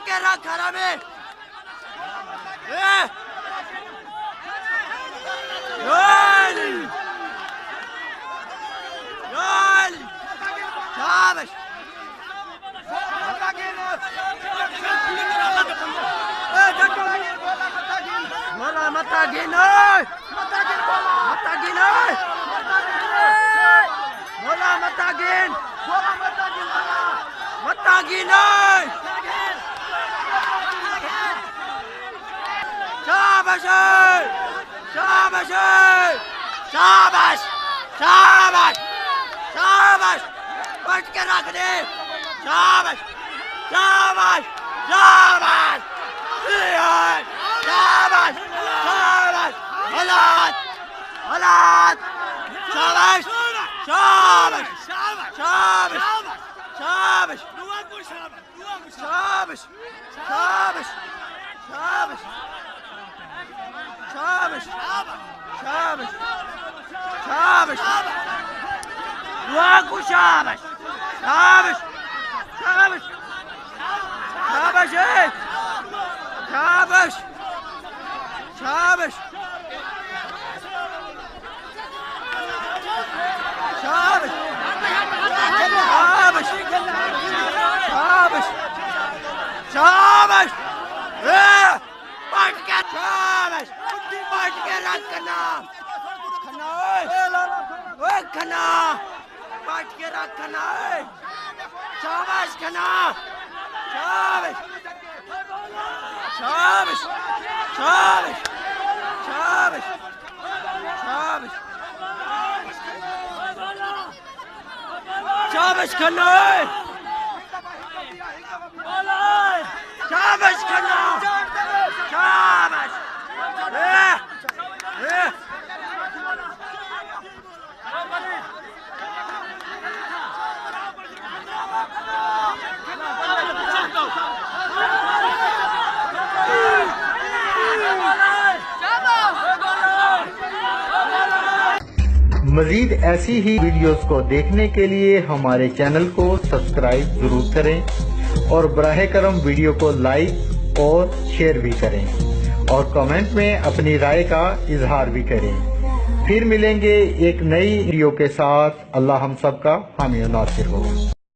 के रख हरामी शाबाश बोला मता गिन बोला मता गिन शाबाश शाबाश शाबाश शाबाश शाबाश बच के रख दे शाबाश शाबाश शाबाश शाबाश शाबाश हलात हलात शाबाश शाबाश शाबाश शाबाश शाबाश शाबाश शाबाश शाबाश शाबाश शाबाश दुआ को शाबाश शाबाश शाबाश शाबाश शाबाश शाबाश शाबाश शाबाश शाबाश शाबाश पट के शाबाश पट के रख खना खना पट के रख खना शाबाश खना शाबाश शाबाश शाबाश शाबाश शाबाश शाबाश खना शाबाश खना शाबाश मजीद ऐसी ही वीडियोस को देखने के लिए हमारे चैनल को सब्सक्राइब जरूर करें और बराह करम वीडियो को लाइक और शेयर भी करें और कमेंट में अपनी राय का इजहार भी करें। फिर मिलेंगे एक नई वीडियो के साथ। अल्लाह हम सब का हामी और नासिर हो।